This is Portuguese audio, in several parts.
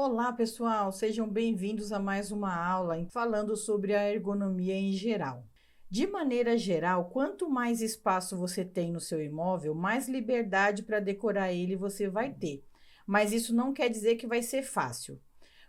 Olá, pessoal, sejam bem-vindos a mais uma aula falando sobre a ergonomia em geral. De maneira geral, quanto mais espaço você tem no seu imóvel, mais liberdade para decorar ele você vai ter. Mas isso não quer dizer que vai ser fácil.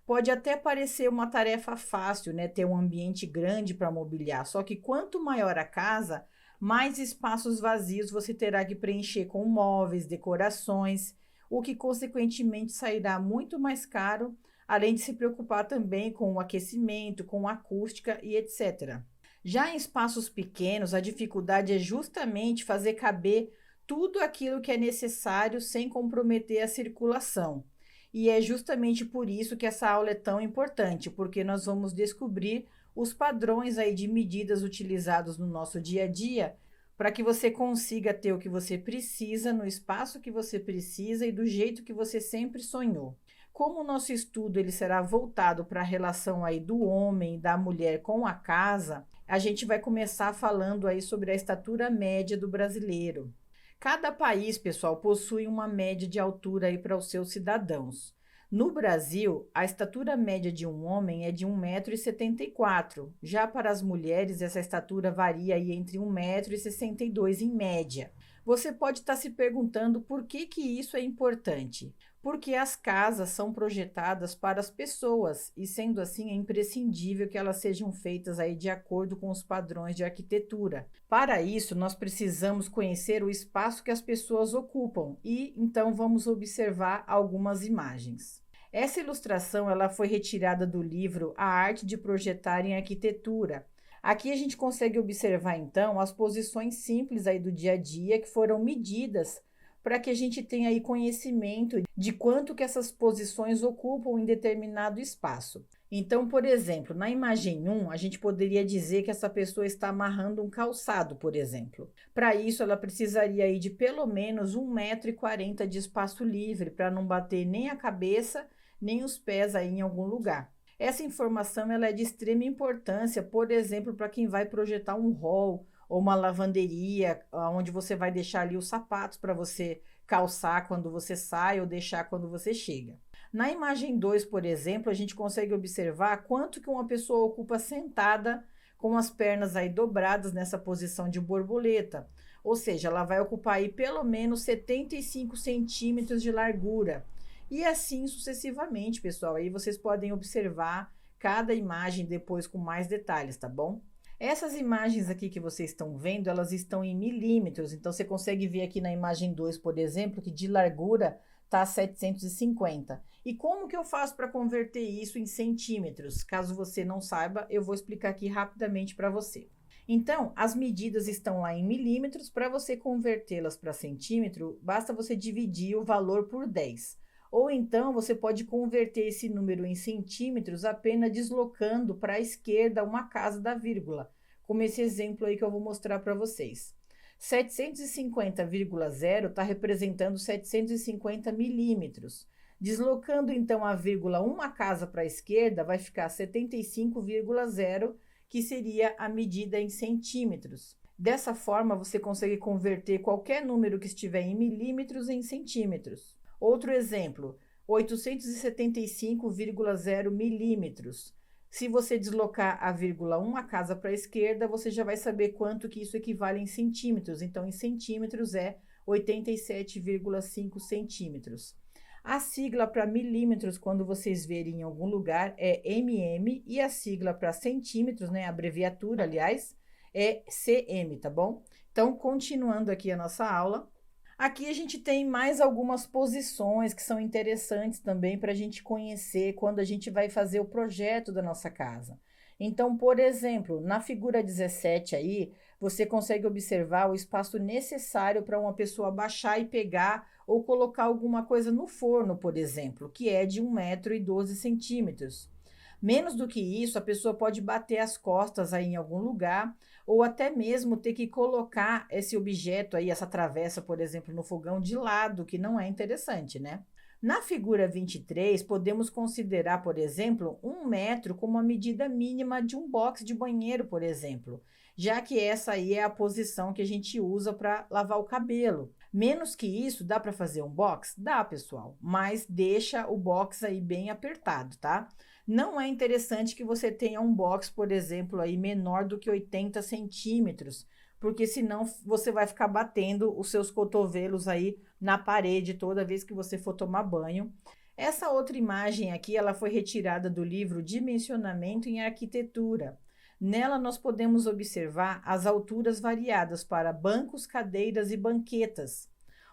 Pode até parecer uma tarefa fácil, né, ter um ambiente grande para mobiliar, só que quanto maior a casa, mais espaços vazios você terá que preencher com móveis, decorações, o que consequentemente sairá muito mais caro, além de se preocupar também com o aquecimento, com a acústica e etc. Já em espaços pequenos, a dificuldade é justamente fazer caber tudo aquilo que é necessário sem comprometer a circulação. E é justamente por isso que essa aula é tão importante, porque nós vamos descobrir os padrões aí de medidas utilizados no nosso dia a dia para que você consiga ter o que você precisa no espaço que você precisa e do jeito que você sempre sonhou. Como o nosso estudo ele será voltado para a relação aí do homem e da mulher com a casa, a gente vai começar falando aí sobre a estatura média do brasileiro. Cada país, pessoal, possui uma média de altura aí para os seus cidadãos. No Brasil, a estatura média de um homem é de 1,74 m. Já para as mulheres, essa estatura varia aí entre 1,62 m em média. Você pode estar se perguntando por que isso é importante. Porque as casas são projetadas para as pessoas e, sendo assim, é imprescindível que elas sejam feitas aí de acordo com os padrões de arquitetura. Para isso, nós precisamos conhecer o espaço que as pessoas ocupam e, então, vamos observar algumas imagens. Essa ilustração ela foi retirada do livro A Arte de Projetar em Arquitetura. Aqui a gente consegue observar, então, as posições simples aí do dia a dia que foram medidas para que a gente tenha aí conhecimento de quanto que essas posições ocupam em determinado espaço. Então, por exemplo, na imagem 1, a gente poderia dizer que essa pessoa está amarrando um calçado, por exemplo. Para isso, ela precisaria aí de pelo menos 1,40 m de espaço livre para não bater nem a cabeça, nem os pés aí em algum lugar. Essa informação ela é de extrema importância, por exemplo, para quem vai projetar um hall ou uma lavanderia, onde você vai deixar ali os sapatos para você calçar quando você sai ou deixar quando você chega. Na imagem 2, por exemplo, a gente consegue observar quanto que uma pessoa ocupa sentada com as pernas aí dobradas nessa posição de borboleta. Ou seja, ela vai ocupar aí pelo menos 75 centímetros de largura. E assim sucessivamente, pessoal. Aí vocês podem observar cada imagem depois com mais detalhes, tá bom? Essas imagens aqui que vocês estão vendo, elas estão em milímetros. Então, você consegue ver aqui na imagem 2, por exemplo, que de largura está 750. E como que eu faço para converter isso em centímetros? Caso você não saiba, eu vou explicar aqui rapidamente para você. Então, as medidas estão lá em milímetros. Para você convertê-las para centímetro, basta você dividir o valor por 10. Ou então, você pode converter esse número em centímetros apenas deslocando para a esquerda uma casa da vírgula, como esse exemplo aí que eu vou mostrar para vocês. 750,0 está representando 750 milímetros. Deslocando então a vírgula uma casa para a esquerda, vai ficar 75,0, que seria a medida em centímetros. Dessa forma, você consegue converter qualquer número que estiver em milímetros em centímetros. Outro exemplo, 875,0 milímetros. Se você deslocar a vírgula uma casa para a esquerda, você já vai saber quanto que isso equivale em centímetros. Então, em centímetros é 87,5 centímetros. A sigla para milímetros, quando vocês verem em algum lugar, é mm, e a sigla para centímetros, né, a abreviatura, aliás, é cm, tá bom? Então, continuando aqui a nossa aula. Aqui a gente tem mais algumas posições que são interessantes também para a gente conhecer quando a gente vai fazer o projeto da nossa casa. Então, por exemplo, na figura 17 aí, você consegue observar o espaço necessário para uma pessoa baixar e pegar ou colocar alguma coisa no forno, por exemplo, que é de 1,12 m. Menos do que isso, a pessoa pode bater as costas aí em algum lugar, ou até mesmo ter que colocar esse objeto aí, essa travessa, por exemplo, no fogão de lado, que não é interessante, né? Na figura 23, podemos considerar, por exemplo, 1 m como a medida mínima de um box de banheiro, por exemplo, já que essa aí é a posição que a gente usa para lavar o cabelo. Menos que isso, dá para fazer um box? Dá, pessoal, mas deixa o box aí bem apertado, tá? Não é interessante que você tenha um box, por exemplo, aí menor do que 80 centímetros, porque senão você vai ficar batendo os seus cotovelos aí na parede toda vez que você for tomar banho. Essa outra imagem aqui, ela foi retirada do livro Dimensionamento em Arquitetura. Nela nós podemos observar as alturas variadas para bancos, cadeiras e banquetas.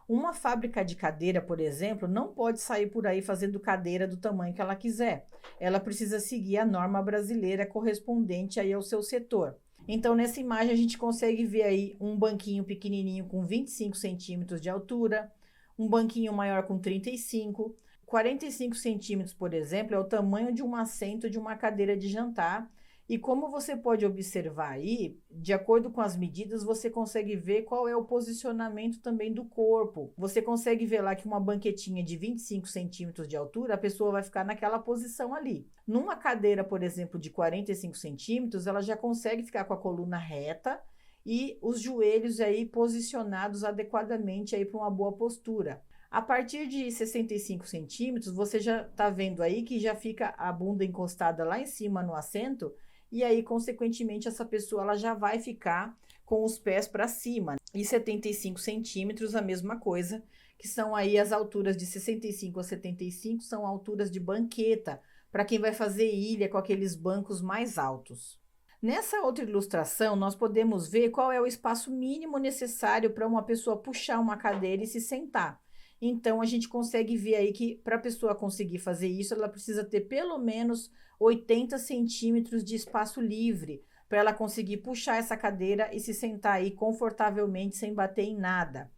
Uma fábrica de cadeira, por exemplo, não pode sair por aí fazendo cadeira do tamanho que ela quiser. Ela precisa seguir a norma brasileira correspondente aí ao seu setor. Então, nessa imagem, a gente consegue ver aí um banquinho pequenininho com 25 centímetros de altura, um banquinho maior com 35, 45 centímetros, por exemplo, é o tamanho de um assento de uma cadeira de jantar. E como você pode observar aí, de acordo com as medidas, você consegue ver qual é o posicionamento também do corpo. Você consegue ver lá que uma banquetinha de 25 centímetros de altura, a pessoa vai ficar naquela posição ali. Numa cadeira, por exemplo, de 45 centímetros, ela já consegue ficar com a coluna reta e os joelhos aí posicionados adequadamente aí para uma boa postura. A partir de 65 centímetros, você já está vendo aí que já fica a bunda encostada lá em cima no assento, e aí, consequentemente, essa pessoa ela já vai ficar com os pés para cima. E 75 centímetros, a mesma coisa, que são aí as alturas de 65 a 75, são alturas de banqueta, para quem vai fazer ilha com aqueles bancos mais altos. Nessa outra ilustração, nós podemos ver qual é o espaço mínimo necessário para uma pessoa puxar uma cadeira e se sentar. Então, a gente consegue ver aí que para a pessoa conseguir fazer isso, ela precisa ter pelo menos 80 centímetros de espaço livre para ela conseguir puxar essa cadeira e se sentar aí confortavelmente sem bater em nada.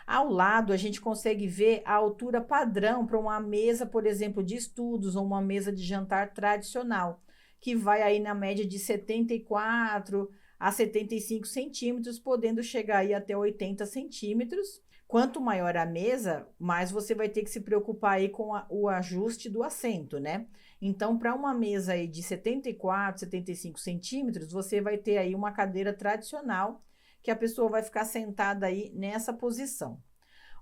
Ao lado, a gente consegue ver a altura padrão para uma mesa, por exemplo, de estudos ou uma mesa de jantar tradicional, que vai aí na média de 74 a 75 centímetros, podendo chegar aí até 80 centímetros. Quanto maior a mesa, mais você vai ter que se preocupar aí com o ajuste do assento, né? Então, para uma mesa aí de 74, 75 centímetros, você vai ter aí uma cadeira tradicional, que a pessoa vai ficar sentada aí nessa posição.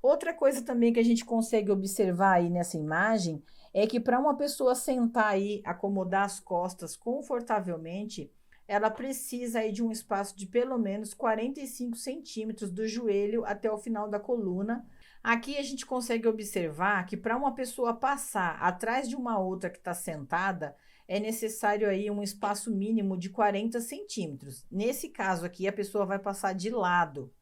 Outra coisa também que a gente consegue observar aí nessa imagem é que para uma pessoa sentar aí, acomodar as costas confortavelmente, ela precisa aí de um espaço de pelo menos 45 centímetros do joelho até o final da coluna. Aqui a gente consegue observar que para uma pessoa passar atrás de uma outra que está sentada, é necessário aí um espaço mínimo de 40 centímetros. Nesse caso aqui, a pessoa vai passar de lado.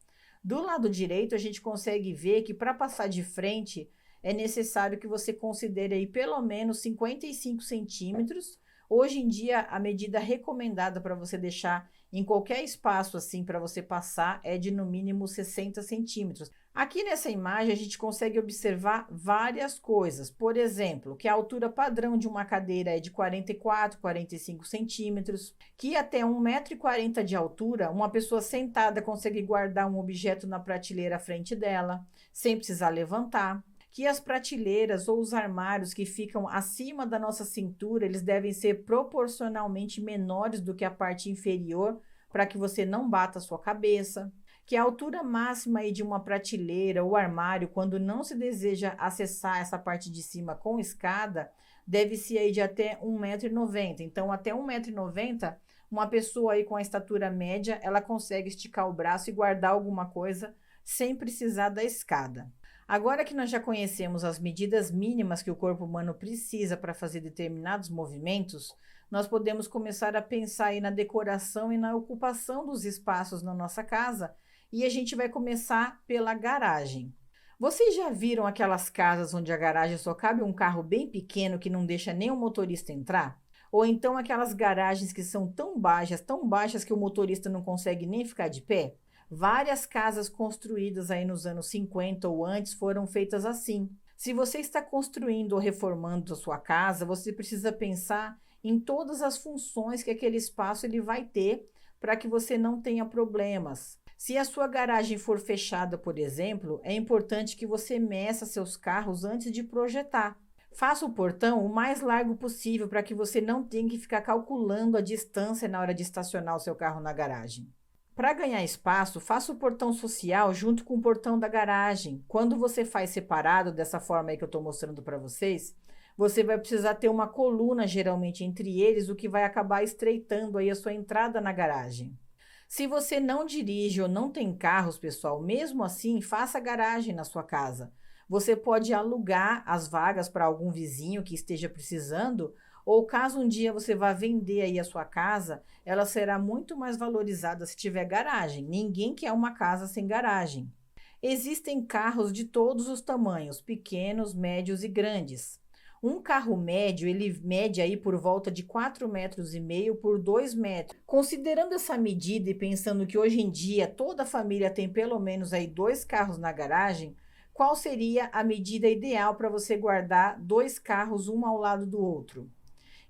Do lado direito, a gente consegue ver que para passar de frente, é necessário que você considere aí pelo menos 55 centímetros. Hoje em dia, a medida recomendada para você deixar em qualquer espaço assim para você passar é de no mínimo 60 centímetros. Aqui nessa imagem a gente consegue observar várias coisas. Por exemplo, que a altura padrão de uma cadeira é de 44, 45 centímetros, que até 1,40 m de altura, uma pessoa sentada consegue guardar um objeto na prateleira à frente dela, sem precisar levantar. Que as prateleiras ou os armários que ficam acima da nossa cintura, eles devem ser proporcionalmente menores do que a parte inferior, para que você não bata a sua cabeça. Que a altura máxima aí de uma prateleira ou armário, quando não se deseja acessar essa parte de cima com escada, deve ser aí de até 1,90 m. Então, até 1,90 m, uma pessoa aí com a estatura média, ela consegue esticar o braço e guardar alguma coisa sem precisar da escada. Agora que nós já conhecemos as medidas mínimas que o corpo humano precisa para fazer determinados movimentos, nós podemos começar a pensar aí na decoração e na ocupação dos espaços na nossa casa, e a gente vai começar pela garagem. Vocês já viram aquelas casas onde a garagem só cabe um carro bem pequeno que não deixa nem o motorista entrar? Ou então aquelas garagens que são tão baixas que o motorista não consegue nem ficar de pé? Várias casas construídas aí nos anos 50 ou antes foram feitas assim. Se você está construindo ou reformando a sua casa, você precisa pensar em todas as funções que aquele espaço ele vai ter para que você não tenha problemas. Se a sua garagem for fechada, por exemplo, é importante que você meça seus carros antes de projetar. Faça o portão o mais largo possível para que você não tenha que ficar calculando a distância na hora de estacionar o seu carro na garagem. Para ganhar espaço, faça o portão social junto com o portão da garagem. Quando você faz separado, dessa forma aí que eu estou mostrando para vocês, você vai precisar ter uma coluna geralmente entre eles, o que vai acabar estreitando aí a sua entrada na garagem. Se você não dirige ou não tem carros, pessoal, mesmo assim, faça garagem na sua casa. Você pode alugar as vagas para algum vizinho que esteja precisando, ou caso um dia você vá vender aí a sua casa, ela será muito mais valorizada se tiver garagem. Ninguém quer uma casa sem garagem. Existem carros de todos os tamanhos, pequenos, médios e grandes. Um carro médio, ele mede aí por volta de 4,5 metros por 2 metros. Considerando essa medida e pensando que hoje em dia toda família tem pelo menos aí 2 carros na garagem, qual seria a medida ideal para você guardar 2 carros um ao lado do outro?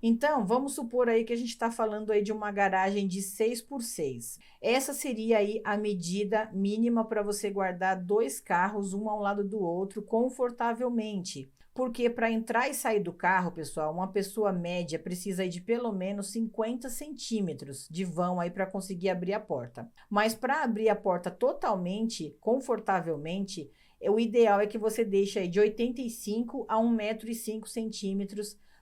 Então, vamos supor aí que a gente está falando aí de uma garagem de 6x6. Essa seria aí a medida mínima para você guardar 2 carros um ao lado do outro confortavelmente. Porque para entrar e sair do carro, pessoal, uma pessoa média precisa aí de pelo menos 50 centímetros de vão aí para conseguir abrir a porta. Mas para abrir a porta totalmente, confortavelmente, o ideal é que você deixe aí de 85 a 1,5 m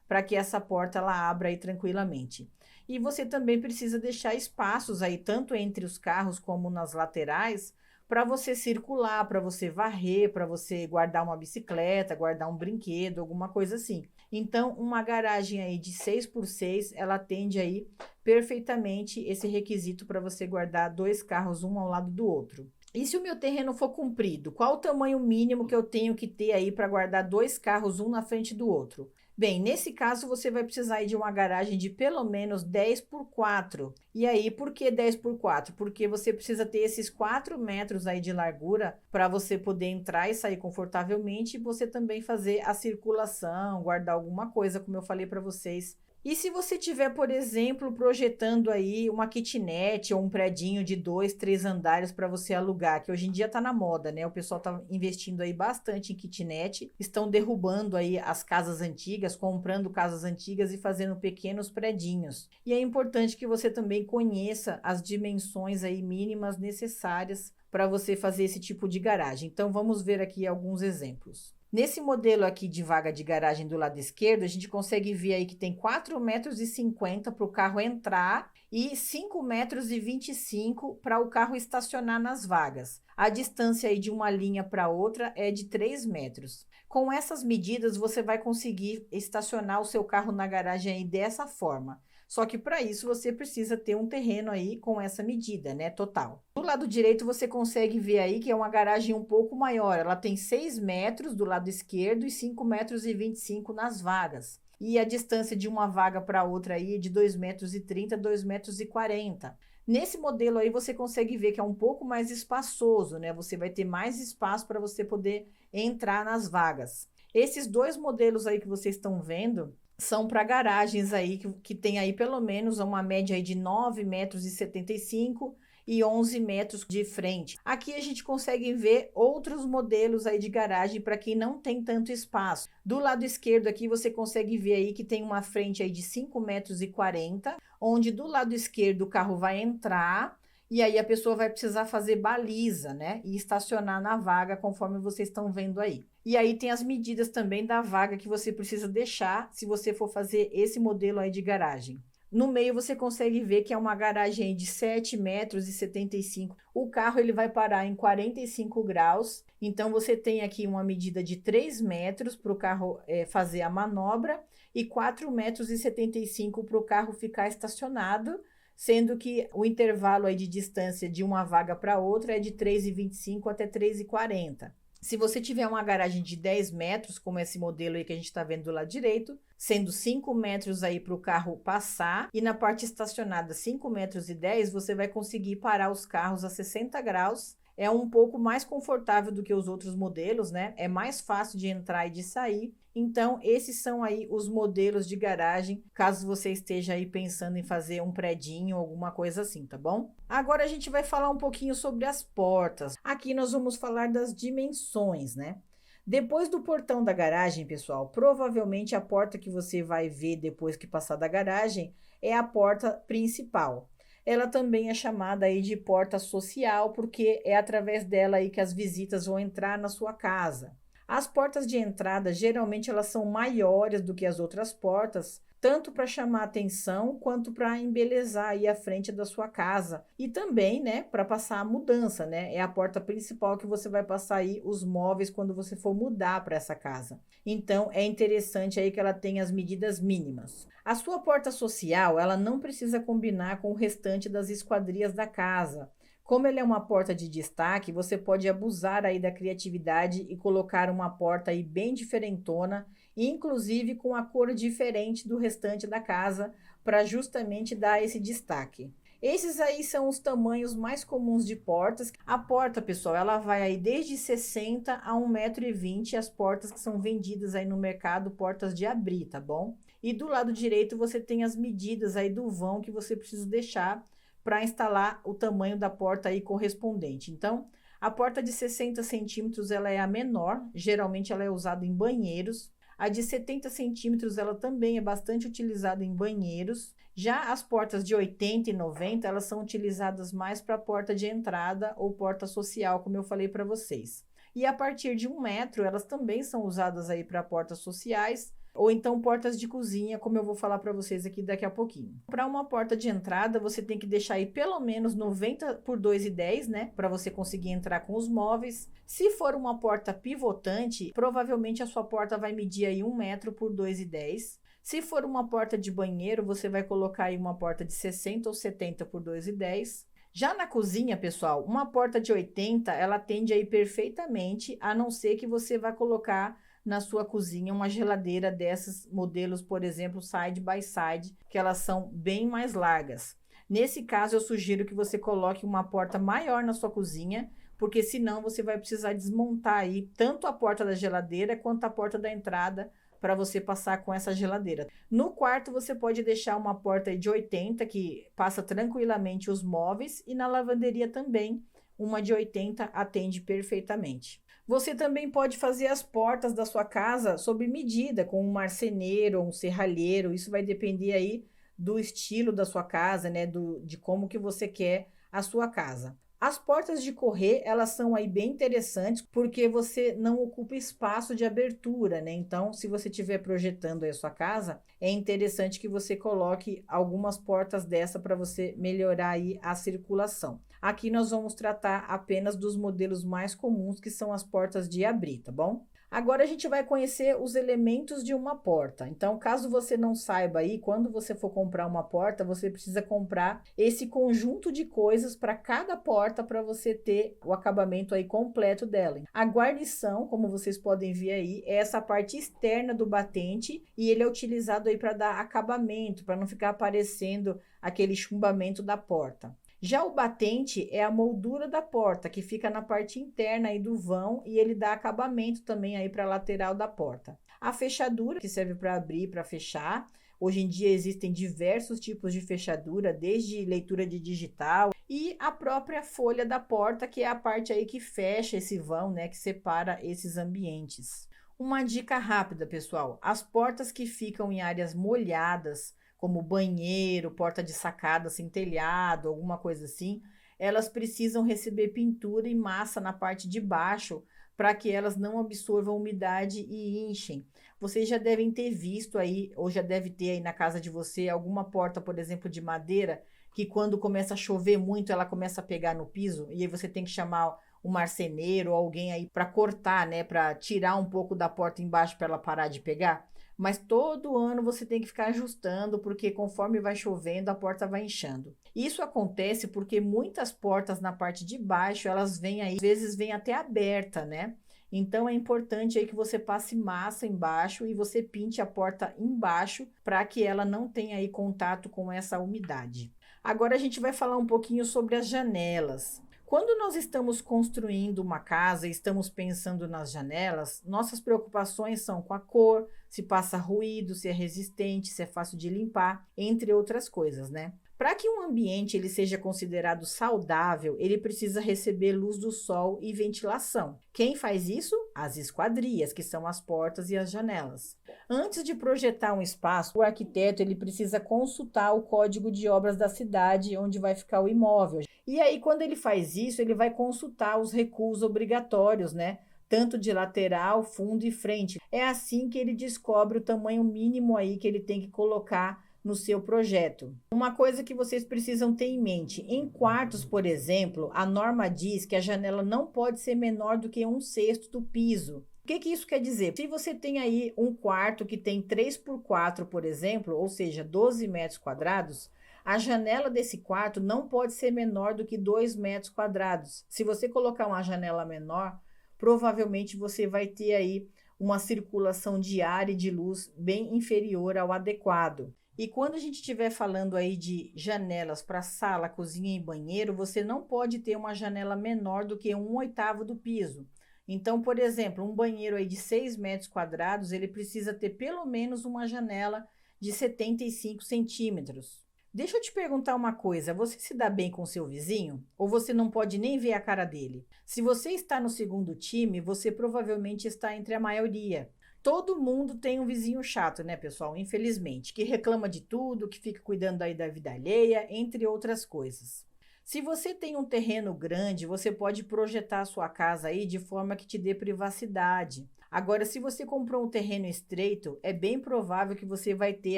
para que essa porta ela abra aí tranquilamente. E você também precisa deixar espaços aí, tanto entre os carros como nas laterais, para você circular, para você varrer, para você guardar uma bicicleta, guardar um brinquedo, alguma coisa assim. Então, uma garagem aí de 6x6, ela atende aí perfeitamente esse requisito para você guardar 2 carros um ao lado do outro. E se o meu terreno for comprido, qual o tamanho mínimo que eu tenho que ter aí para guardar 2 carros um na frente do outro? Bem, nesse caso você vai precisar aí de uma garagem de pelo menos 10x4. E aí, por que 10x4? Porque você precisa ter esses 4 metros aí de largura para você poder entrar e sair confortavelmente e você também fazer a circulação, guardar alguma coisa, como eu falei para vocês. E se você tiver, por exemplo, projetando aí uma kitnet ou um predinho de 2, 3 andares para você alugar, que hoje em dia está na moda, né? O pessoal está investindo aí bastante em kitnet, estão derrubando aí as casas antigas, comprando casas antigas e fazendo pequenos predinhos. E é importante que você também conheça as dimensões aí mínimas necessárias para você fazer esse tipo de garagem. Então vamos ver aqui alguns exemplos. Nesse modelo aqui de vaga de garagem do lado esquerdo, a gente consegue ver aí que tem 4,50 m para o carro entrar e 5,25 m para o carro estacionar nas vagas. A distância aí de uma linha para outra é de 3 metros. Com essas medidas, você vai conseguir estacionar o seu carro na garagem aí dessa forma. Só que para isso você precisa ter um terreno aí com essa medida, né, total. Do lado direito você consegue ver aí que é uma garagem um pouco maior. Ela tem 6 metros do lado esquerdo e 5,25 m nas vagas. E a distância de uma vaga para outra aí é de 2,30 m, 2,40 m. Nesse modelo aí você consegue ver que é um pouco mais espaçoso, né? Você vai ter mais espaço para você poder entrar nas vagas. Esses dois modelos aí que vocês estão vendo são para garagens aí que tem aí pelo menos uma média aí de 9,75 m e 11 metros de frente. Aqui a gente consegue ver outros modelos aí de garagem para quem não tem tanto espaço. Do lado esquerdo aqui você consegue ver aí que tem uma frente aí de 5,40 m, onde do lado esquerdo o carro vai entrar e aí a pessoa vai precisar fazer baliza, né? E estacionar na vaga conforme vocês estão vendo aí. E aí tem as medidas também da vaga que você precisa deixar se você for fazer esse modelo aí de garagem. No meio você consegue ver que é uma garagem de 7,75 m. O carro ele vai parar em 45 graus. Então você tem aqui uma medida de 3 metros para o carro fazer a manobra e 4,75 m para o carro ficar estacionado, sendo que o intervalo aí de distância de uma vaga para outra é de 3,25 até 3,40. Se você tiver uma garagem de 10 metros, como esse modelo aí que a gente está vendo do lado direito, sendo 5 metros aí para o carro passar, e na parte estacionada 5,10 metros, você vai conseguir parar os carros a 60 graus. É um pouco mais confortável do que os outros modelos, né? É mais fácil de entrar e de sair. Então, esses são aí os modelos de garagem, caso você esteja aí pensando em fazer um predinho, alguma coisa assim, tá bom? Agora a gente vai falar um pouquinho sobre as portas. Aqui nós vamos falar das dimensões, né? Depois do portão da garagem, pessoal, provavelmente a porta que você vai ver depois que passar da garagem é a porta principal. Ela também é chamada aí de porta social, porque é através dela aí que as visitas vão entrar na sua casa. As portas de entrada, geralmente, elas são maiores do que as outras portas, tanto para chamar atenção quanto para embelezar aí a frente da sua casa. E também, né, para passar a mudança, né? É a porta principal que você vai passar aí os móveis quando você for mudar para essa casa. Então, é interessante aí que ela tenha as medidas mínimas. A sua porta social, ela não precisa combinar com o restante das esquadrias da casa. Como ela é uma porta de destaque, você pode abusar aí da criatividade e colocar uma porta aí bem diferentona, inclusive com a cor diferente do restante da casa, para justamente dar esse destaque. Esses aí são os tamanhos mais comuns de portas. A porta, pessoal, ela vai aí desde 60 a 1,20 m, as portas que são vendidas aí no mercado, portas de abrir, tá bom? E do lado direito você tem as medidas aí do vão que você precisa deixar para instalar o tamanho da porta aí correspondente. Então, a porta de 60 centímetros ela é a menor, geralmente ela é usada em banheiros. A de 70 centímetros ela também é bastante utilizada em banheiros. Já as portas de 80 e 90, elas são utilizadas mais para porta de entrada ou porta social, como eu falei para vocês. E a partir de 1 m, elas também são usadas aí para portas sociais, ou então portas de cozinha, como eu vou falar para vocês aqui daqui a pouquinho. Para uma porta de entrada, você tem que deixar aí pelo menos 90 por 2,10, né, para você conseguir entrar com os móveis. Se for uma porta pivotante, provavelmente a sua porta vai medir aí 1 m por 2,10. Se for uma porta de banheiro, você vai colocar aí uma porta de 60 ou 70 por 2,10. Já na cozinha, pessoal, uma porta de 80, ela atende aí perfeitamente, a não ser que você vá colocar na sua cozinha uma geladeira desses modelos, por exemplo, side by side, que elas são bem mais largas. Nesse caso, eu sugiro que você coloque uma porta maior na sua cozinha, porque senão você vai precisar desmontar aí tanto a porta da geladeira quanto a porta da entrada para você passar com essa geladeira. No quarto, você pode deixar uma porta de 80, que passa tranquilamente os móveis, e na lavanderia também, uma de 80 atende perfeitamente. Você também pode fazer as portas da sua casa sob medida, com um marceneiro ou um serralheiro. Isso vai depender aí do estilo da sua casa, né? De como que você quer a sua casa. As portas de correr, elas são aí bem interessantes porque você não ocupa espaço de abertura, né? Então, se você estiver projetando aí a sua casa, é interessante que você coloque algumas portas dessa para você melhorar aí a circulação. Aqui nós vamos tratar apenas dos modelos mais comuns, que são as portas de abrir, tá bom? Agora a gente vai conhecer os elementos de uma porta. Então, caso você não saiba aí, quando você for comprar uma porta, você precisa comprar esse conjunto de coisas para cada porta para você ter o acabamento aí completo dela. A guarnição, como vocês podem ver aí, é essa parte externa do batente e ele é utilizado aí para dar acabamento, para não ficar aparecendo aquele chumbamento da porta. Já o batente é a moldura da porta, que fica na parte interna aí do vão e ele dá acabamento também aí para a lateral da porta. A fechadura, que serve para abrir e para fechar. Hoje em dia existem diversos tipos de fechadura, desde leitura de digital e a própria folha da porta, que é a parte aí que fecha esse vão, né, que separa esses ambientes. Uma dica rápida, pessoal: as portas que ficam em áreas molhadas, como banheiro, porta de sacada sem telhado, alguma coisa assim, elas precisam receber pintura e massa na parte de baixo para que elas não absorvam umidade e inchem. Vocês já devem ter visto aí, ou já deve ter aí na casa de você, alguma porta, por exemplo, de madeira, que quando começa a chover muito, ela começa a pegar no piso, e aí você tem que chamar um marceneiro ou alguém aí para cortar, né, para tirar um pouco da porta embaixo para ela parar de pegar. Mas todo ano você tem que ficar ajustando, porque conforme vai chovendo, a porta vai inchando. Isso acontece porque muitas portas na parte de baixo, elas vêm aí, às vezes vêm até aberta, né? Então é importante aí que você passe massa embaixo e você pinte a porta embaixo para que ela não tenha aí contato com essa umidade. Agora a gente vai falar um pouquinho sobre as janelas. Quando nós estamos construindo uma casa e estamos pensando nas janelas, nossas preocupações são com a cor, se passa ruído, se é resistente, se é fácil de limpar, entre outras coisas, né? Para que um ambiente ele seja considerado saudável, ele precisa receber luz do sol e ventilação. Quem faz isso? As esquadrias, que são as portas e as janelas. Antes de projetar um espaço, o arquiteto ele precisa consultar o código de obras da cidade onde vai ficar o imóvel. E aí, quando ele faz isso, ele vai consultar os recuos obrigatórios, né? Tanto de lateral, fundo e frente. É assim que ele descobre o tamanho mínimo aí que ele tem que colocar no seu projeto. Uma coisa que vocês precisam ter em mente: em quartos, por exemplo, a norma diz que a janela não pode ser menor do que 1/6 do piso. O que isso quer dizer? Se você tem aí um quarto que tem 3x4, por exemplo, ou seja, 12 metros quadrados, a janela desse quarto não pode ser menor do que 2 metros quadrados. Se você colocar uma janela menor, provavelmente você vai ter aí uma circulação de ar e de luz bem inferior ao adequado. E quando a gente estiver falando aí de janelas para sala, cozinha e banheiro, você não pode ter uma janela menor do que 1/8 do piso. Então, por exemplo, um banheiro aí de 6 metros quadrados, ele precisa ter pelo menos uma janela de 75 centímetros. Deixa eu te perguntar uma coisa: você se dá bem com seu vizinho? Ou você não pode nem ver a cara dele? Se você está no segundo time, você provavelmente está entre a maioria. Todo mundo tem um vizinho chato, né, pessoal? Infelizmente, que reclama de tudo, que fica cuidando aí da vida alheia, entre outras coisas. Se você tem um terreno grande, você pode projetar a sua casa aí de forma que te dê privacidade. Agora, se você comprou um terreno estreito, é bem provável que você vai ter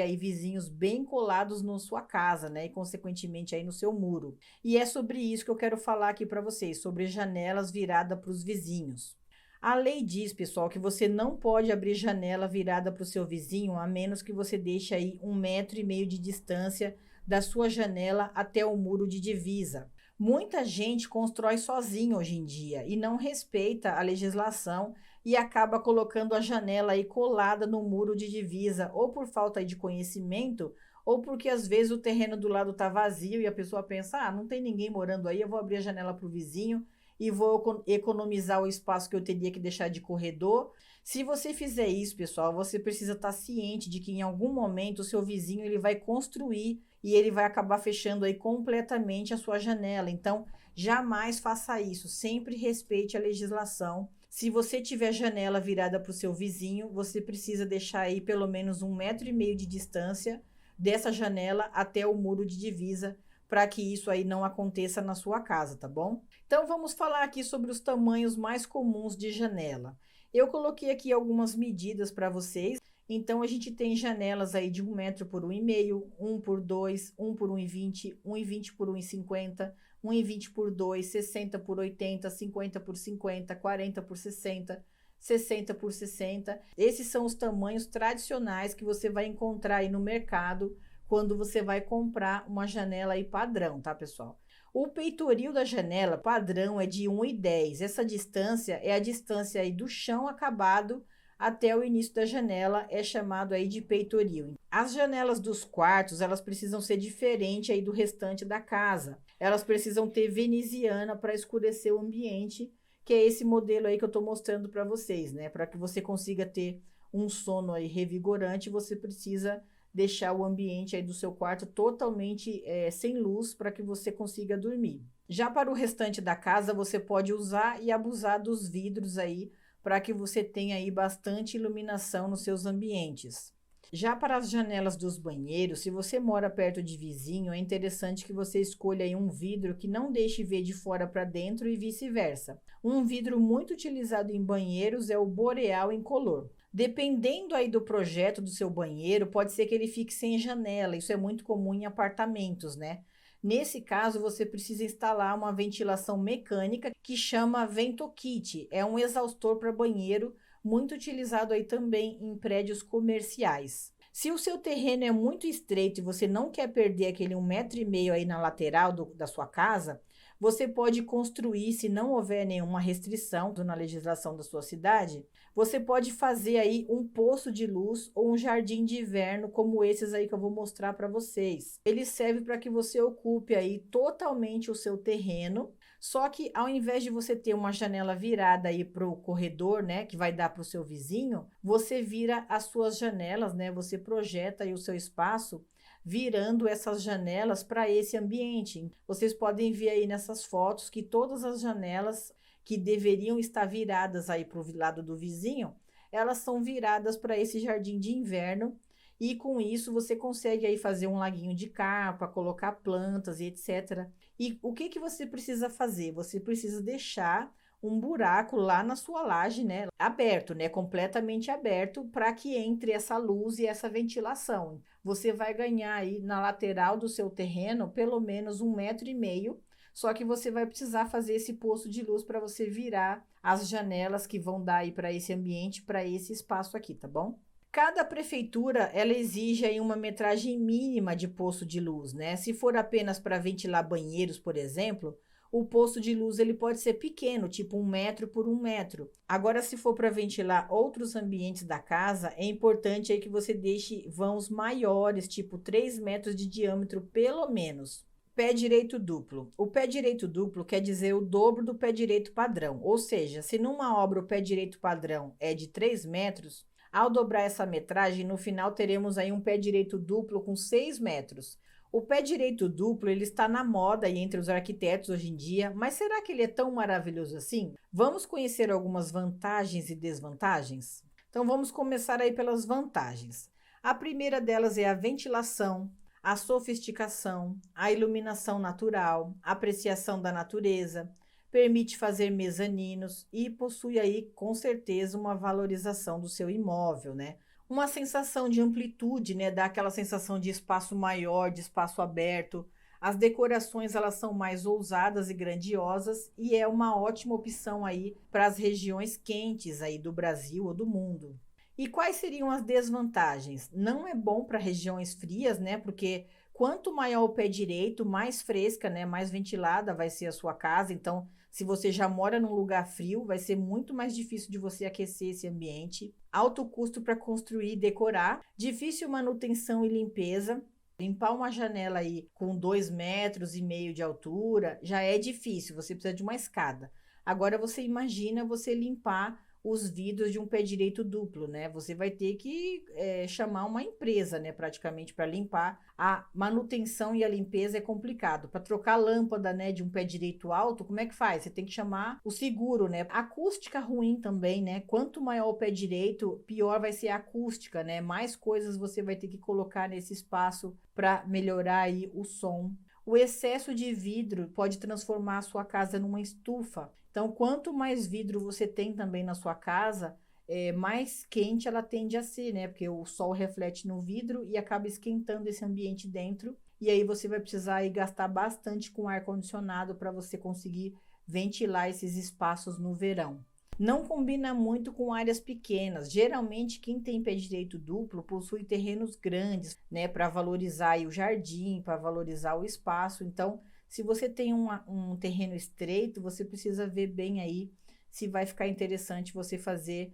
aí vizinhos bem colados na sua casa, né? E consequentemente aí no seu muro. E é sobre isso que eu quero falar aqui para vocês, sobre janelas viradas para os vizinhos. A lei diz, pessoal, que você não pode abrir janela virada para o seu vizinho, a menos que você deixe aí 1,5 metro de distância da sua janela até o muro de divisa. Muita gente constrói sozinho hoje em dia e não respeita a legislação e acaba colocando a janela aí colada no muro de divisa, ou por falta de conhecimento, ou porque às vezes o terreno do lado está vazio e a pessoa pensa: não tem ninguém morando aí, eu vou abrir a janela para o vizinho e vou economizar o espaço que eu teria que deixar de corredor. Se você fizer isso, pessoal, você precisa estar ciente de que em algum momento o seu vizinho ele vai construir e ele vai acabar fechando aí completamente a sua janela. Então, jamais faça isso. Sempre respeite a legislação. Se você tiver janela virada para o seu vizinho, você precisa deixar aí pelo menos 1,5 metro de distância dessa janela até o muro de divisa, para que isso aí não aconteça na sua casa, tá bom? Então vamos falar aqui sobre os tamanhos mais comuns de janela. Eu coloquei aqui algumas medidas para vocês. Então a gente tem janelas aí de 1 metro por 1,5, 1 por 2, 1 por 1,20, 1,20 por 1,50, 1,20 por 2, 60 por 80, 50 por 50, 40 por 60, 60 por 60. Esses são os tamanhos tradicionais que você vai encontrar aí no mercado quando você vai comprar uma janela aí padrão, tá, pessoal? O peitoril da janela padrão é de 1,10. Essa distância é a distância aí do chão acabado até o início da janela, é chamado aí de peitoril. As janelas dos quartos, elas precisam ser diferentes aí do restante da casa. Elas precisam ter veneziana para escurecer o ambiente, que é esse modelo aí que eu estou mostrando para vocês, né? Para que você consiga ter um sono aí revigorante, você precisa deixar o ambiente aí do seu quarto totalmente sem luz para que você consiga dormir. Já para o restante da casa, você pode usar e abusar dos vidros aí para que você tenha aí bastante iluminação nos seus ambientes. Já para as janelas dos banheiros, se você mora perto de vizinho, é interessante que você escolha aí um vidro que não deixe ver de fora para dentro e vice-versa. Um vidro muito utilizado em banheiros é o boreal incolor. Dependendo aí do projeto do seu banheiro, pode ser que ele fique sem janela. Isso é muito comum em apartamentos, né? Nesse caso, você precisa instalar uma ventilação mecânica que chama VentoKit. É um exaustor para banheiro, muito utilizado aí também em prédios comerciais. Se o seu terreno é muito estreito e você não quer perder aquele 1,5 metro aí na lateral da sua casa, você pode construir, se não houver nenhuma restrição na legislação da sua cidade, você pode fazer aí um poço de luz ou um jardim de inverno como esses aí que eu vou mostrar para vocês. Ele serve para que você ocupe aí totalmente o seu terreno. Só que ao invés de você ter uma janela virada aí para o corredor, né, que vai dar para o seu vizinho, você vira as suas janelas, né? Você projeta aí o seu espaço virando essas janelas para esse ambiente. Vocês podem ver aí nessas fotos que todas as janelas que deveriam estar viradas aí para o lado do vizinho, elas são viradas para esse jardim de inverno. E com isso você consegue aí fazer um laguinho de carpa, colocar plantas e etc. E o que que você precisa fazer? Você precisa deixar um buraco lá na sua laje, né? Aberto, né? Completamente aberto para que entre essa luz e essa ventilação. Você vai ganhar aí na lateral do seu terreno pelo menos 1,5 m. Só que você vai precisar fazer esse poço de luz para você virar as janelas que vão dar aí para esse ambiente, para esse espaço aqui, tá bom? Cada prefeitura, ela exige aí uma metragem mínima de poço de luz, né? Se for apenas para ventilar banheiros, por exemplo, o poço de luz ele pode ser pequeno, tipo 1 m por 1 m. Agora, se for para ventilar outros ambientes da casa, é importante aí que você deixe vãos maiores, tipo 3 metros de diâmetro, pelo menos. Pé direito duplo. O pé direito duplo quer dizer o dobro do pé direito padrão. Ou seja, se numa obra o pé direito padrão é de 3 metros, ao dobrar essa metragem, no final teremos aí um pé direito duplo com 6 metros. O pé direito duplo, ele está na moda aí entre os arquitetos hoje em dia, mas será que ele é tão maravilhoso assim? Vamos conhecer algumas vantagens e desvantagens? Então vamos começar aí pelas vantagens. A primeira delas é a ventilação, a sofisticação, a iluminação natural, a apreciação da natureza, permite fazer mezaninos e possui aí com certeza uma valorização do seu imóvel, né? Uma sensação de amplitude, né? Dá aquela sensação de espaço maior, de espaço aberto. As decorações elas são mais ousadas e grandiosas e é uma ótima opção aí para as regiões quentes aí do Brasil ou do mundo. E quais seriam as desvantagens? Não é bom para regiões frias, né? Porque quanto maior o pé direito, mais fresca, né? Mais ventilada vai ser a sua casa. Então, se você já mora num lugar frio, vai ser muito mais difícil de você aquecer esse ambiente. Alto custo para construir e decorar, difícil manutenção e limpeza. Limpar uma janela aí com 2,5 m de altura já é difícil, você precisa de uma escada. Agora você imagina você limpar os vidros de um pé direito duplo, né? Você vai ter que chamar uma empresa, né? Praticamente para limpar. A manutenção e a limpeza é complicado. Para trocar a lâmpada, né? De um pé direito alto, como é que faz? Você tem que chamar o seguro, né? A acústica ruim também, né? Quanto maior o pé direito, pior vai ser a acústica, né? Mais coisas você vai ter que colocar nesse espaço para melhorar aí o som. O excesso de vidro pode transformar a sua casa numa estufa. Então, quanto mais vidro você tem também na sua casa, mais quente ela tende a ser, né? Porque o sol reflete no vidro e acaba esquentando esse ambiente dentro. E aí você vai precisar aí gastar bastante com ar-condicionado para você conseguir ventilar esses espaços no verão. Não combina muito com áreas pequenas. Geralmente, quem tem pé direito duplo possui terrenos grandes, né? Para valorizar aí o jardim, para valorizar o espaço. Então, se você tem um terreno estreito, você precisa ver bem aí se vai ficar interessante você fazer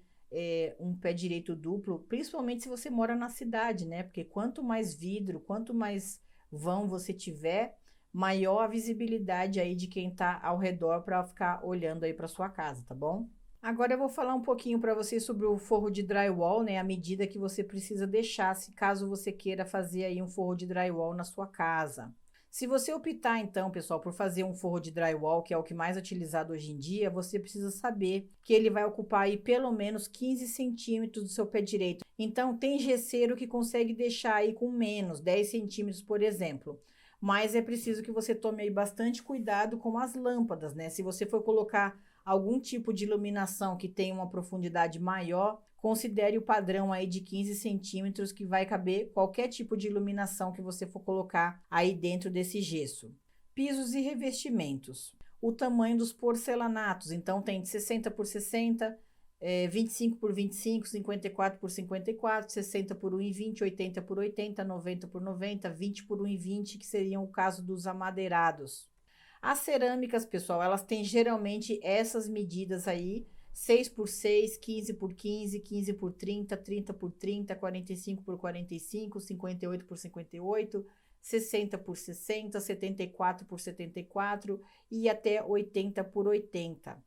um pé direito duplo, principalmente se você mora na cidade, né? Porque quanto mais vidro, quanto mais vão você tiver, maior a visibilidade aí de quem está ao redor para ficar olhando aí para sua casa, tá bom? Agora eu vou falar um pouquinho para vocês sobre o forro de drywall, né? A medida que você precisa deixar, se caso você queira fazer aí um forro de drywall na sua casa. Se você optar, então, pessoal, por fazer um forro de drywall, que é o que mais é utilizado hoje em dia, você precisa saber que ele vai ocupar aí pelo menos 15 centímetros do seu pé direito. Então, tem gesseiro que consegue deixar aí com menos, 10 centímetros, por exemplo. Mas é preciso que você tome aí bastante cuidado com as lâmpadas, né? Se você for colocar algum tipo de iluminação que tenha uma profundidade maior, considere o padrão aí de 15 centímetros que vai caber qualquer tipo de iluminação que você for colocar aí dentro desse gesso. Pisos e revestimentos. O tamanho dos porcelanatos, então tem de 60 por 60, 25 por 25, 54 por 54, 60 por 1,20, 80 por 80, 90 por 90, 20 por 1,20, que seriam o caso dos amadeirados. As cerâmicas, pessoal, elas têm geralmente essas medidas aí, 6 por 6, 15 por 15, 15 por 30, 30 por 30, 45 por 45, 58 por 58, 60 por 60, 74 por 74 e até 80 por 80.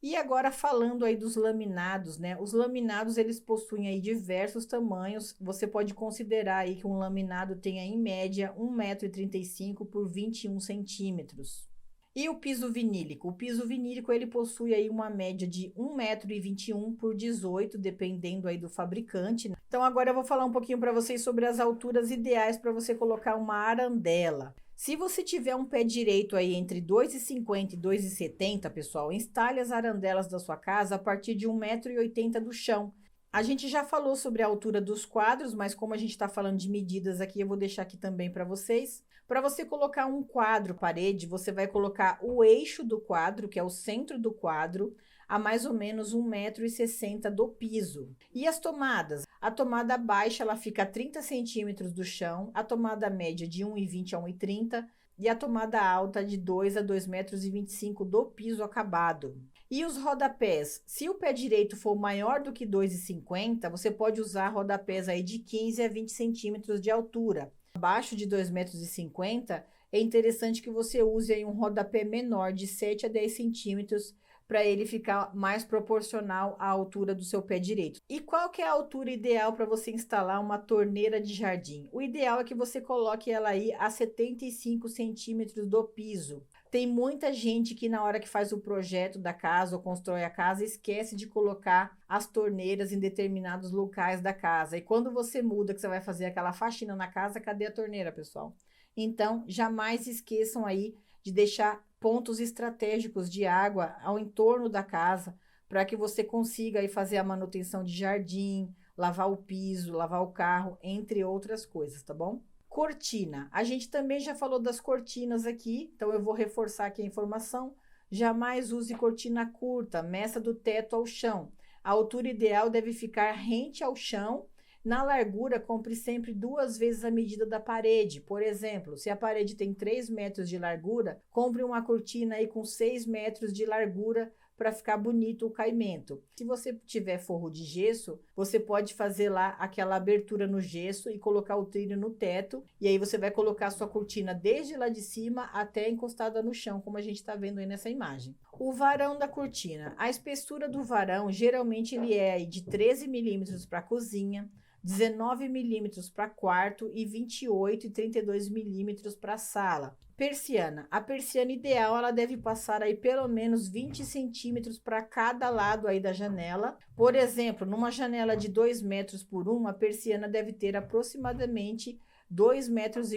E agora falando aí dos laminados, né? Os laminados, eles possuem aí diversos tamanhos. Você pode considerar aí que um laminado tenha em média 1,35 m por 21 centímetros. E o piso vinílico? O piso vinílico, ele possui aí uma média de 1,21 m por 18, dependendo aí do fabricante, né? Então agora eu vou falar um pouquinho para vocês sobre as alturas ideais para você colocar uma arandela. Se você tiver um pé direito aí entre 2,50 e 2,70, pessoal, instale as arandelas da sua casa a partir de 1,80 m do chão. A gente já falou sobre a altura dos quadros, mas como a gente está falando de medidas aqui, eu vou deixar aqui também para vocês. Para você colocar um quadro parede, você vai colocar o eixo do quadro, que é o centro do quadro, a mais ou menos 1,60 m do piso. E as tomadas? A tomada baixa, ela fica a 30 centímetros do chão, a tomada média de 1,20 a 1,30 e a tomada alta de 2 a 2,25 m do piso acabado. E os rodapés? Se o pé direito for maior do que 2,50, você pode usar rodapés aí de 15 a 20 centímetros de altura. Abaixo de 2,50 m, é interessante que você use aí um rodapé menor de 7 a 10 centímetros para ele ficar mais proporcional à altura do seu pé direito. E qual que é a altura ideal para você instalar uma torneira de jardim? O ideal é que você coloque ela aí a 75 centímetros do piso. Tem muita gente que na hora que faz o projeto da casa ou constrói a casa, esquece de colocar as torneiras em determinados locais da casa. E quando você muda, que você vai fazer aquela faxina na casa, cadê a torneira, pessoal? Então, jamais esqueçam aí de deixar pontos estratégicos de água ao entorno da casa, para que você consiga aí fazer a manutenção de jardim, lavar o piso, lavar o carro, entre outras coisas, tá bom? Cortina. A gente também já falou das cortinas aqui, então eu vou reforçar aqui a informação. Jamais use cortina curta, meça do teto ao chão. A altura ideal deve ficar rente ao chão. Na largura, compre sempre 2 vezes a medida da parede. Por exemplo, se a parede tem 3 metros de largura, compre uma cortina aí com 6 metros de largura para ficar bonito o caimento. Se você tiver forro de gesso, você pode fazer lá aquela abertura no gesso e colocar o trilho no teto. E aí você vai colocar a sua cortina desde lá de cima até encostada no chão, como a gente está vendo aí nessa imagem. O varão da cortina. A espessura do varão, geralmente ele é de 13 milímetros para a cozinha, 19 milímetros para quarto e 28 e 32 milímetros para sala. Persiana. A persiana ideal, ela deve passar aí pelo menos 20 centímetros para cada lado aí da janela. Por exemplo, numa janela de 2 metros por 1, a persiana deve ter aproximadamente 2,40 metros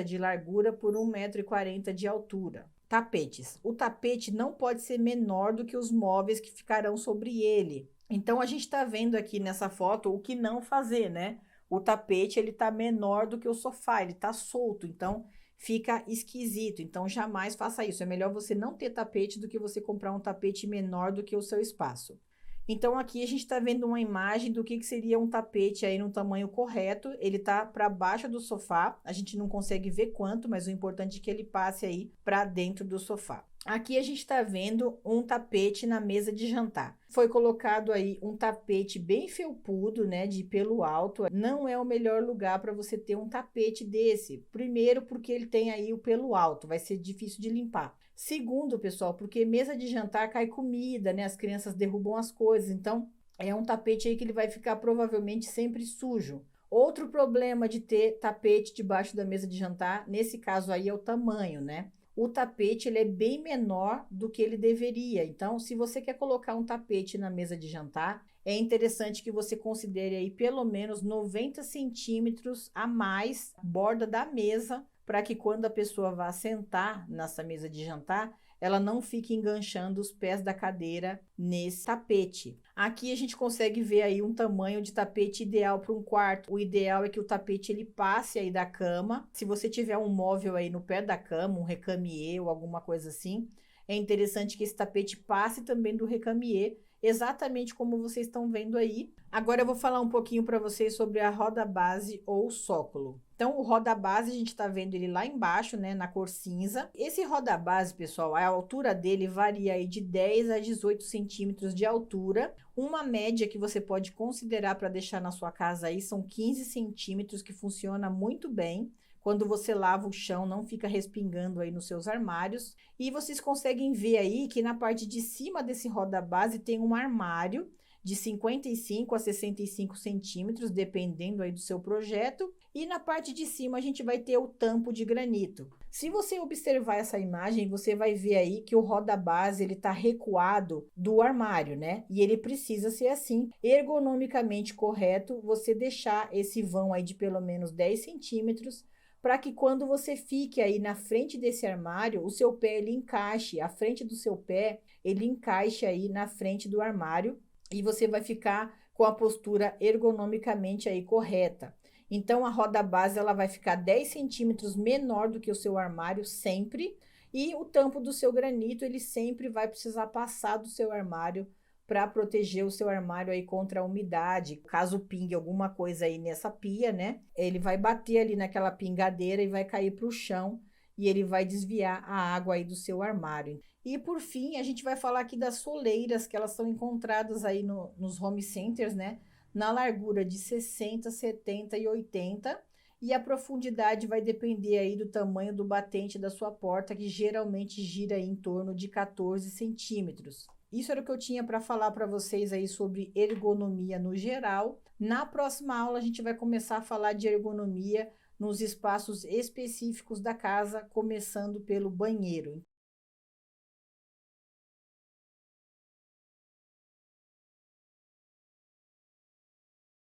de largura por 1,40 metro de altura. Tapetes. O tapete não pode ser menor do que os móveis que ficarão sobre ele. Então, a gente está vendo aqui nessa foto o que não fazer, né? O tapete, ele tá menor do que o sofá, ele tá solto, então fica esquisito. Então, jamais faça isso. É melhor você não ter tapete do que você comprar um tapete menor do que o seu espaço. Então, aqui a gente está vendo uma imagem do que seria um tapete aí no tamanho correto. Ele tá para baixo do sofá, a gente não consegue ver quanto, mas o importante é que ele passe aí para dentro do sofá. Aqui a gente está vendo um tapete na mesa de jantar. Foi colocado aí um tapete bem felpudo, né, de pelo alto. Não é o melhor lugar para você ter um tapete desse. Primeiro, porque ele tem aí o pelo alto, vai ser difícil de limpar. Segundo, pessoal, porque mesa de jantar cai comida, né, as crianças derrubam as coisas. Então, é um tapete aí que ele vai ficar provavelmente sempre sujo. Outro problema de ter tapete debaixo da mesa de jantar, nesse caso aí, é o tamanho, né? O tapete ele é bem menor do que ele deveria. Então, se você quer colocar um tapete na mesa de jantar, é interessante que você considere aí pelo menos 90 centímetros a mais a borda da mesa, para que quando a pessoa vá sentar nessa mesa de jantar, ela não fique enganchando os pés da cadeira nesse tapete. Aqui a gente consegue ver aí um tamanho de tapete ideal para um quarto. O ideal é que o tapete ele passe aí da cama. Se você tiver um móvel aí no pé da cama, um recamier ou alguma coisa assim, é interessante que esse tapete passe também do recamier, exatamente como vocês estão vendo aí. Agora eu vou falar um pouquinho para vocês sobre a roda base ou sócolo. Então, o roda-base, a gente está vendo ele lá embaixo, né, na cor cinza. Esse roda-base, pessoal, a altura dele varia aí de 10 a 18 centímetros de altura. Uma média que você pode considerar para deixar na sua casa aí são 15 centímetros, que funciona muito bem. Quando você lava o chão, não fica respingando aí nos seus armários. E vocês conseguem ver aí que na parte de cima desse roda-base tem um armário de 55 a 65 centímetros, dependendo aí do seu projeto. E na parte de cima a gente vai ter o tampo de granito. Se você observar essa imagem, você vai ver aí que o roda-base ele está recuado do armário, né? E ele precisa ser assim, ergonomicamente correto, você deixar esse vão aí de pelo menos 10 centímetros, para que quando você fique aí na frente desse armário, o seu pé ele encaixe, a frente do seu pé ele encaixe aí na frente do armário e você vai ficar com a postura ergonomicamente aí correta. Então, a roda base ela vai ficar 10 centímetros menor do que o seu armário sempre, e o tampo do seu granito ele sempre vai precisar passar do seu armário para proteger o seu armário aí contra a umidade. Caso pingue alguma coisa aí nessa pia, né? Ele vai bater ali naquela pingadeira e vai cair para o chão e ele vai desviar a água aí do seu armário. E por fim, a gente vai falar aqui das soleiras, que elas são encontradas aí nos home centers, né? Na largura de 60, 70 e 80. E a profundidade vai depender aí do tamanho do batente da sua porta, que geralmente gira aí em torno de 14 centímetros. Isso era o que eu tinha para falar para vocês aí sobre ergonomia no geral. Na próxima aula a gente vai começar a falar de ergonomia nos espaços específicos da casa, começando pelo banheiro.